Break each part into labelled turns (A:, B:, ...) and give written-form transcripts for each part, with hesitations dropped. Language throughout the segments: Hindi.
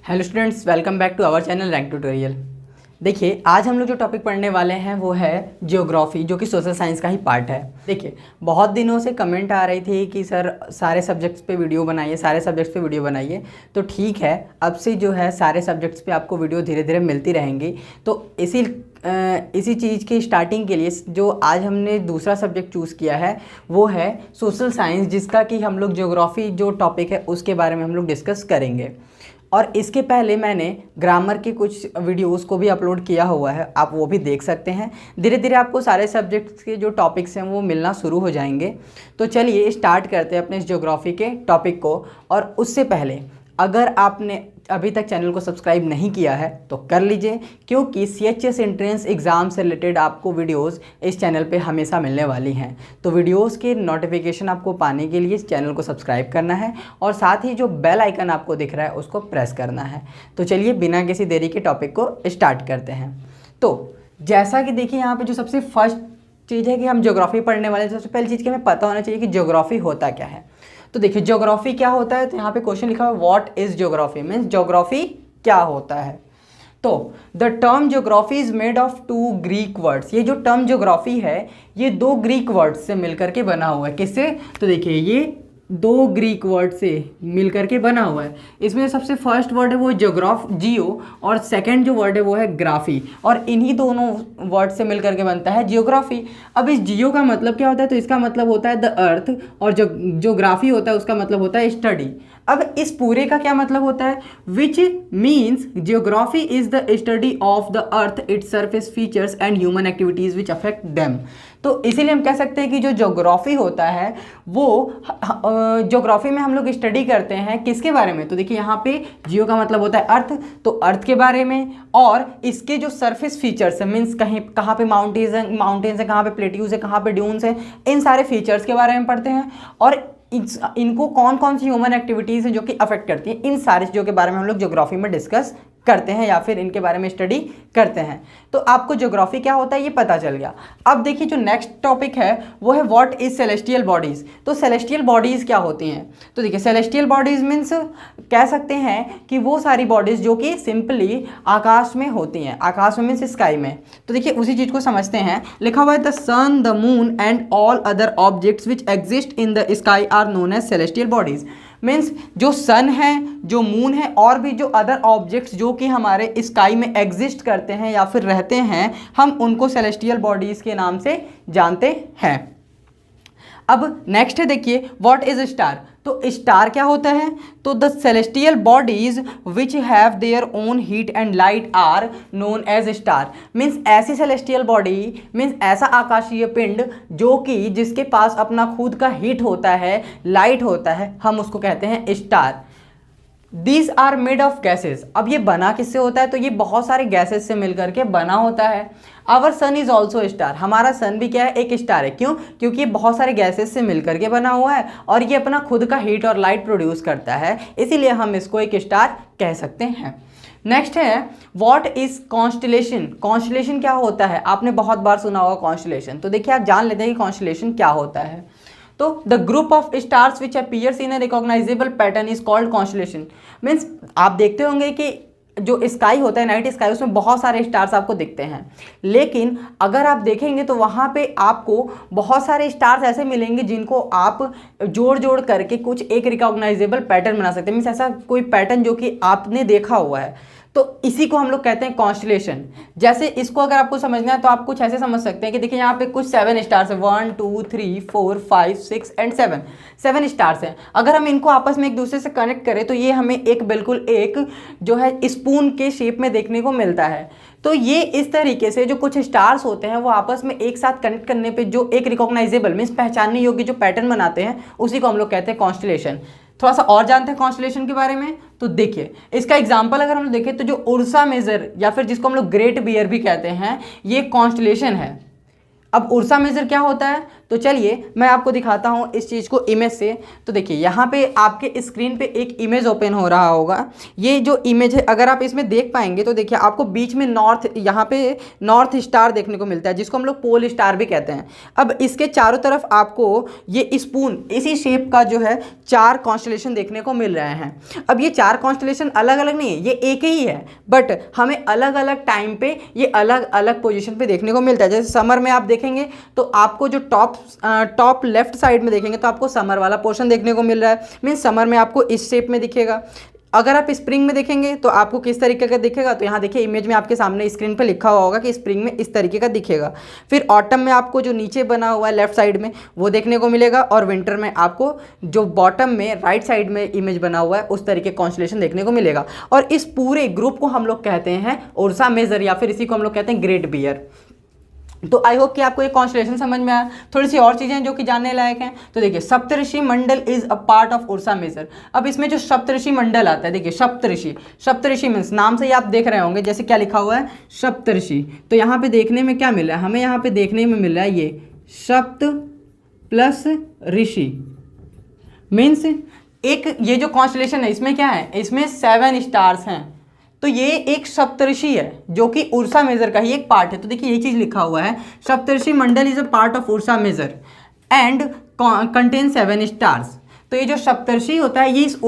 A: Hello students, welcome back to our channel rank tutorial. देखिए, आज हम लोग जो टॉपिक पढ़ने वाले हैं वो है जियोग्राफी, जो कि सोशल साइंस का ही पार्ट है। देखिए, बहुत दिनों से कमेंट आ रही थी कि सर सारे सब्जेक्ट्स पे वीडियो बनाइए, सारे सब्जेक्ट्स पे वीडियो बनाइए। तो ठीक है, अब से जो है सारे सब्जेक्ट्स पे आपको वीडियो धीरे धीरे मिलती रहेंगी। तो इसी चीज़ की स्टार्टिंग के लिए जो आज हमने दूसरा सब्जेक्ट चूज़ किया है वो है सोशल साइंस, जिसका कि हम लोग जियोग्राफी जो टॉपिक है उसके बारे में हम लोग डिस्कस करेंगे। और इसके पहले मैंने ग्रामर के कुछ वीडियोस को भी अपलोड किया हुआ है, आप वो भी देख सकते हैं। धीरे धीरे आपको सारे सब्जेक्ट्स के जो टॉपिक्स हैं वो मिलना शुरू हो जाएंगे। तो चलिए स्टार्ट करते हैं अपने इस ज्योग्राफी के टॉपिक को। और उससे पहले अगर आपने अभी तक चैनल को सब्सक्राइब नहीं किया है तो कर लीजिए, क्योंकि CHS एंट्रेंस एग्ज़ाम से रिलेटेड आपको वीडियोस इस चैनल पे हमेशा मिलने वाली हैं। तो वीडियोस के नोटिफिकेशन आपको पाने के लिए इस चैनल को सब्सक्राइब करना है और साथ ही जो बेल आइकन आपको दिख रहा है उसको प्रेस करना है। तो चलिए बिना किसी देरी के टॉपिक को स्टार्ट करते हैं। तो जैसा कि देखिए, यहाँ पर जो सबसे फर्स्ट चीज़ है कि हम ज्योग्राफी पढ़ने वाले, सबसे पहली चीज़ कि हमें पता होना चाहिए कि ज्योग्राफी होता क्या है। तो देखिए, ज्योग्राफी क्या होता है, तो यहाँ पे क्वेश्चन लिखा है what is geography, means geography क्या होता है। तो the term geography is made of 2 Greek words. ये जो टर्म ज्योग्राफी है ये 2 ग्रीक वर्ड्स से मिलकर के बना हुआ है। किससे? तो देखिए, ये 2 ग्रीक वर्ड से मिलकर के बना हुआ है। इसमें सबसे फर्स्ट वर्ड है वो जियो, और सेकंड जो वर्ड है वो है ग्राफी, और इन्हीं दोनों वर्ड से मिलकर के बनता है जियोग्राफी। अब इस जियो का मतलब क्या होता है, तो इसका मतलब होता है द अर्थ, और जो ग्राफी होता है उसका मतलब होता है स्टडी। अब इस पूरे का क्या मतलब होता है, which means geography is the study of the earth, its surface features and human activities which affect them. तो इसीलिए हम कह सकते हैं कि जो ज्योग्राफी होता है वो ज्योग्राफी में हम लोग स्टडी करते हैं किसके बारे में। तो देखिए, यहाँ पे जियो का मतलब होता है अर्थ, तो अर्थ के बारे में, और इसके जो सरफेस फीचर्स है, मीन्स कहाँ पे माउंटेन्स है, कहाँ पे प्लेट्यूज है, कहाँ पे ड्यून्स है, इन सारे फीचर्स के बारे में पढ़ते हैं। और इनको कौन कौन सी ह्यूमन एक्टिविटीज़ हैं जो कि अफेक्ट करती हैं, इन सारी चीज़ों के बारे में हम लोग ज्योग्राफी में डिस्कस करते हैं या फिर इनके बारे में स्टडी करते हैं। तो आपको ज्योग्राफी क्या होता है ये पता चल गया। अब देखिए, जो नेक्स्ट टॉपिक है वो है व्हाट इज सेलेस्टियल बॉडीज़। तो सेलेस्टियल बॉडीज़ क्या होती हैं, तो देखिए, सेलेस्टियल बॉडीज़ मीन्स कह सकते हैं कि वो सारी बॉडीज़ जो कि सिंपली आकाश में होती हैं। आकाश में मीन्स स्काई में। तो देखिए, उसी चीज़ को समझते हैं। लिखा हुआ है the sun, the moon and all other objects which exist in the sky are known as celestial bodies. Means जो सन है, जो मून है, और भी जो अदर ऑब्जेक्ट्स जो कि हमारे स्काई में एग्जिस्ट करते हैं या फिर रहते हैं, हम उनको सेलेस्टियल बॉडीज़ के नाम से जानते हैं। अब नेक्स्ट है, देखिए, व्हाट इज स्टार। तो स्टार क्या होता है, तो the celestial bodies which have their own heat and light are known as star. Means ऐसी सेलेस्टियल बॉडी, मीन्स ऐसा आकाशीय पिंड जो कि जिसके पास अपना खुद का हीट होता है, लाइट होता है, हम उसको कहते हैं star. These are made of gases. अब ये बना किससे होता है, तो ये बहुत सारे गैसेज से मिलकर के बना होता है। Our sun is also star. हमारा सन भी क्या है, एक स्टार है। क्यों? क्योंकि ये बहुत सारे गैसेज से मिलकर के बना हुआ है और ये अपना खुद का हीट और लाइट प्रोड्यूस करता है, इसीलिए हम इसको एक स्टार कह सकते हैं। नेक्स्ट है व्हाट इज कॉन्स्टलेशन। कॉन्स्टलेशन क्या होता है, आपने बहुत बार सुना होगा कॉन्स्टलेशन। तो देखिए, आप जान लेते हैं कि कॉन्स्टलेशन क्या होता है। तो the group of stars which appears in a recognisable pattern is called constellation. Means आप देखते होंगे कि जो स्काई होता है, नाइट स्काई, उसमें बहुत सारे स्टार्स आपको दिखते हैं, लेकिन अगर आप देखेंगे तो वहाँ पे आपको बहुत सारे स्टार्स ऐसे मिलेंगे जिनको आप जोड़ जोड़ करके कुछ एक रिकॉग्नाइजेबल पैटर्न बना सकते हैं। मीन्स ऐसा कोई पैटर्न जो कि आपने देखा हुआ है, तो इसी को हम लोग कहते हैं कॉन्स्टलेशन। जैसे इसको अगर आपको समझना है तो आप कुछ ऐसे समझ सकते हैं कि देखिए, यहाँ पे कुछ 7 स्टार्स हैं, 1 2 3 4 5 6 एंड 7 स्टार्स हैं। अगर हम इनको आपस में एक दूसरे से कनेक्ट करें तो ये हमें एक बिल्कुल एक जो है स्पून के शेप में देखने को मिलता है। तो ये इस तरीके से जो कुछ स्टार्स होते हैं वो आपस में एक साथ कनेक्ट करने पे जो एक रिकॉग्नाइजेबल मीन्स पहचानने योग्य जो पैटर्न बनाते हैं, उसी को हम लोग कहते हैं कॉन्स्टलेशन। थोड़ा सा और जानते हैं कॉन्स्टलेशन के बारे में। तो देखिए, इसका एग्जांपल अगर हम लोग देखें तो जो उर्सा मेजर या फिर जिसको हम लोग ग्रेट बियर भी कहते हैं, ये कॉन्स्टलेशन है। अब उर्सा मेजर क्या होता है, तो चलिए मैं आपको दिखाता हूँ इस चीज़ को इमेज से। तो देखिए यहाँ पे आपके स्क्रीन पे एक इमेज ओपन हो रहा होगा। ये जो इमेज है अगर आप इसमें देख पाएंगे तो देखिए आपको बीच में नॉर्थ, यहाँ पे नॉर्थ स्टार देखने को मिलता है जिसको हम लोग पोल स्टार भी कहते हैं। अब इसके चारों तरफ आपको ये स्पून इसी शेप का जो है 4 कॉन्स्टलेशन देखने को मिल रहे हैं। अब ये 4 कॉन्स्टलेशन अलग अलग नहीं है, ये एक ही है, बट हमें अलग अलग टाइम पे ये अलग अलग पोजीशन पे देखने को मिलता है। जैसे समर में आप देखेंगे तो आपको जो टॉप लेफ्ट साइड में देखेंगे तो आपको समर वाला पोर्शन देखने को मिल रहा है, मीन्स समर में आपको इस शेप में दिखेगा। अगर आप स्प्रिंग में देखेंगे तो आपको किस तरीके का दिखेगा, तो यहाँ देखिए इमेज में आपके सामने स्क्रीन पे लिखा हुआ होगा कि स्प्रिंग में इस तरीके का दिखेगा। फिर ऑटम में आपको जो नीचे बना हुआ है लेफ्ट साइड में वो देखने को मिलेगा, और विंटर में आपको जो बॉटम में राइट साइड में इमेज बना हुआ है उस तरीके कॉन्स्टलेशन देखने को मिलेगा। और इस पूरे ग्रुप को हम लोग कहते हैं उर्सा मेजर, या फिर इसी को हम लोग कहते हैं ग्रेट बियर। तो आई होप कि आपको ये कॉन्स्टलेशन समझ में आया। थोड़ी सी और चीज़ें जो कि जानने लायक हैं, तो देखिए Saptarishi Mandal is a part of Ursa Major. अब इसमें जो सप्तऋषि मंडल आता है, देखिए सप्तऋषि मीन्स नाम से ही आप देख रहे होंगे जैसे क्या लिखा हुआ है सप्तऋषि। तो यहाँ पे देखने में क्या मिल रहा है हमें, यहाँ पे देखने में मिल रहा है ये सप्त प्लस ऋषि मीन्स एक ये जो कॉन्स्टलेशन है इसमें क्या है, इसमें 7 स्टार्स हैं। तो ये एक सप्तऋषि है जो कि उर्सा मेजर का ही एक पार्ट है। तो देखिए ये चीज़ लिखा हुआ है Saptarishi Mandal is a part of Ursa Major and contain 7 stars. तो ये जो सप्तऋषि होता है ये इस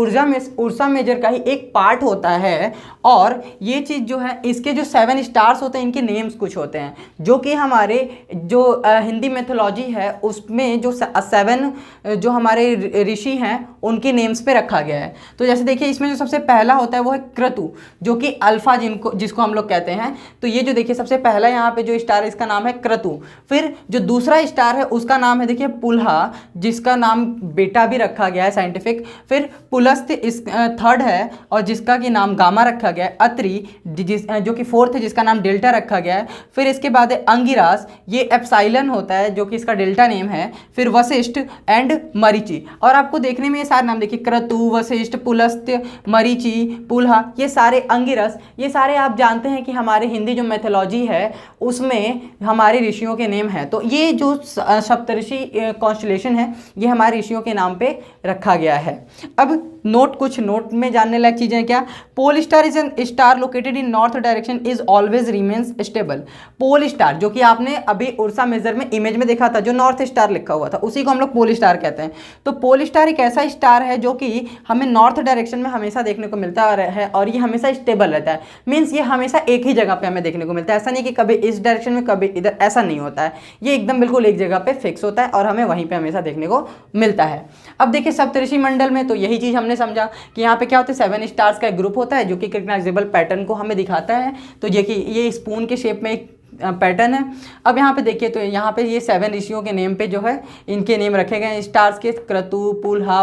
A: उर्सा मेजर का ही एक पार्ट होता है। और ये चीज़ जो है इसके जो 7 स्टार्स होते हैं इनके नेम्स कुछ होते हैं जो कि हमारे जो हिंदी मैथोलॉजी है उसमें जो 7 जो हमारे ऋषि हैं उनके नेम्स पे रखा गया है। तो जैसे देखिए इसमें जो सबसे पहला होता है वो है क्रतु जो कि अल्फा जिसको हम लोग कहते हैं। तो ये जो देखिए सबसे पहला यहाँ पे जो स्टार है इसका नाम है क्रतु। फिर जो दूसरा स्टार है उसका नाम है देखिए पुल्हा जिसका नाम बेटा भी रखा गया है साइंटिफिक। फिर पुलस्त्य इस थर्ड है और जिसका कि नाम गामा रखा गया है। अत्रि जो कि फोर्थ है जिसका नाम डेल्टा रखा गया है। फिर इसके बाद है अंगिरास, ये एप्साइलन होता है जो कि इसका डेल्टा नेम है। फिर वशिष्ठ एंड मरीचि। और आपको देखने में ये सारे नाम देखिए क्रतु, वशिष्ठ, पुलस्त्य, मरीचि, पुल्हा, ये सारे अंगिरस, ये सारे आप जानते हैं कि हमारे हिंदी जो मैथोलॉजी है उसमें हमारे ऋषियों के नेम है। तो ये जो सप्तऋषि कॉन्स्टलेशन है ये हमारे ऋषियों के नाम पे रखा गया है। अब कुछ नोट में जानने लायक चीजें क्या, pole star is an star located in north direction is always remains stable. Pole star जो कि आपने अभी उर्सा मेजर में इमेज में देखा था जो नॉर्थ स्टार लिखा हुआ था उसी को हम लोग पोल स्टार कहते हैं। तो पोल स्टार एक ऐसा स्टार है जो कि हमें नॉर्थ डायरेक्शन में हमेशा देखने को मिलता है और ये हमेशा स्टेबल रहता है। मीन्स ये हमेशा एक ही जगह पे हमें देखने को मिलता है, ऐसा नहीं कि कभी इस डायरेक्शन में कभी इधर, ऐसा नहीं होता है। ये एकदम बिल्कुल एक जगह पे फिक्स होता है और हमें वहीं पे हमेशा देखने को मिलता है। अब देखिए सप्तऋषि मंडल में तो यही चीज़ हमने समझा कि यहाँ पे क्या होता है 7 स्टार्स का एक ग्रुप होता है जो कि रिकग्नाइजेबल पैटर्न को हमें दिखाता है। तो ये स्पून के शेप में एक पैटर्न है। अब यहाँ पे देखिए तो यहाँ पे ये 7 ऋषियों के नेम पे जो है इनके नेम रखे गए हैं स्टार्स के, क्रतु, पुल्हा,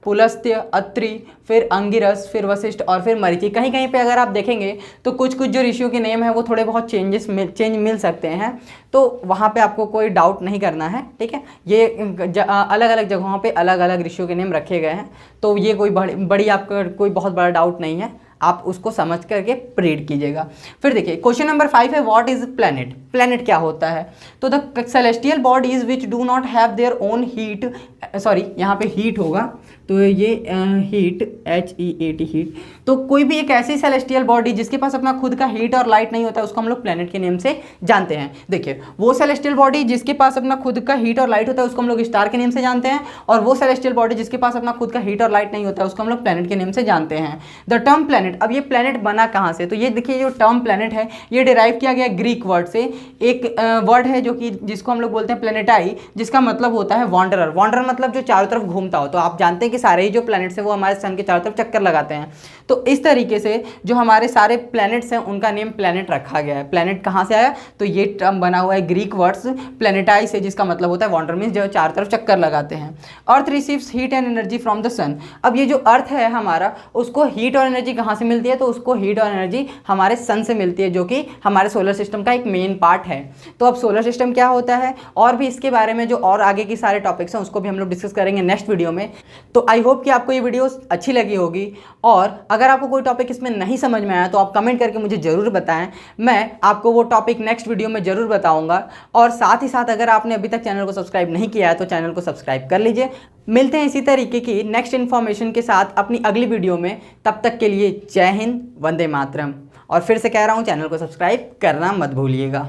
A: पुलस्त्य, अत्रि, फिर अंगिरस, फिर वशिष्ठ और फिर मरीचि। कहीं कहीं पे अगर आप देखेंगे तो कुछ जो ऋषियों के नेम है वो थोड़े बहुत चेंज मिल सकते हैं, तो वहाँ पे आपको कोई डाउट नहीं करना है, ठीक है। ये अलग अलग जगहों पे अलग अलग ऋषियों के नेम रखे गए हैं, तो ये कोई बड़ी आपका कोई बहुत बड़ा डाउट नहीं है, आप उसको समझ करके रीड कीजिएगा। फिर देखिए क्वेश्चन नंबर 5 है व्हाट इज प्लैनेट। प्लैनेट क्या होता है, तो the celestial bodies which do not have their own heat, sorry यहाँ पे हीट होगा तो ये हीट HEAT हीट। तो कोई भी एक ऐसी सेलेस्टियल बॉडी जिसके पास अपना खुद का हीट और लाइट नहीं होता है उसको हम लोग प्लैनेट के नेम से जानते हैं। देखिए वो सेलेस्टियल बॉडी जिसके पास अपना खुद का हीट और लाइट होता है उसको हम लोग स्टार के नेम से जानते हैं, और वो सेलेस्टियल बॉडी जिसके पास अपना खुद का हीट और लाइट नहीं होता है उसको हम लोग प्लैनेट के नेम से जानते हैं। द टर्म प्लैनेट, अब ये प्लैनेट बना कहाँ से, तो ये देखिए जो टर्म प्लैनेट है ये डिराइव किया गया ग्रीक वर्ड से। एक वर्ड है जो कि जिसको हम लोग बोलते हैं प्लैनेटाई, जिसका मतलब होता है वॉन्डरर। वॉन्डरर मतलब जो चारों तरफ घूमता हो। तो आप जानते हैं कि सारे ही जो प्लैनेट्स हैं वो हमारे सन के चारों तरफ चक्कर लगाते हैं। तो इस तरीके से जो हमारे सारे प्लैनेट्स हैं उनका नेम प्लैनेट रखा गया है। प्लैनेट कहाँ से आया, तो ये टर्म बना हुआ है ग्रीक वर्ड्स प्लैनेटाई से, जिसका मतलब होता है वॉन्डर, मीन्स जो चारों तरफ चक्कर लगाते हैं। Earth receives heat and energy from the sun. अब ये जो अर्थ है हमारा उसको हीट और एनर्जी कहाँ कहाँ से मिलती है, तो उसको हीट और एनर्जी हमारे सन से मिलती है, जो कि हमारे सोलर सिस्टम का एक मेन पार्ट है। तो अब सोलर सिस्टम क्या होता है और भी इसके बारे में जो और आगे की सारे टॉपिक्स हैं उसको भी हम लोग डिस्कस करेंगे नेक्स्ट वीडियो में। तो आई होप कि आपको ये वीडियो अच्छी लगी होगी, और अगर आपको कोई टॉपिक इसमें नहीं समझ में आया तो आप कमेंट करके मुझे ज़रूर बताएं, मैं आपको वो टॉपिक नेक्स्ट वीडियो में ज़रूर बताऊंगा। और साथ ही साथ अगर आपने अभी तक चैनल को सब्सक्राइब नहीं किया है तो चैनल को सब्सक्राइब कर लीजिए। मिलते हैं इसी तरीके की नेक्स्ट इन्फॉर्मेशन के साथ अपनी अगली वीडियो में। तब तक के लिए जय हिंद, वंदे मातरम। और फिर से कह रहा हूँ, चैनल को सब्सक्राइब करना मत भूलिएगा।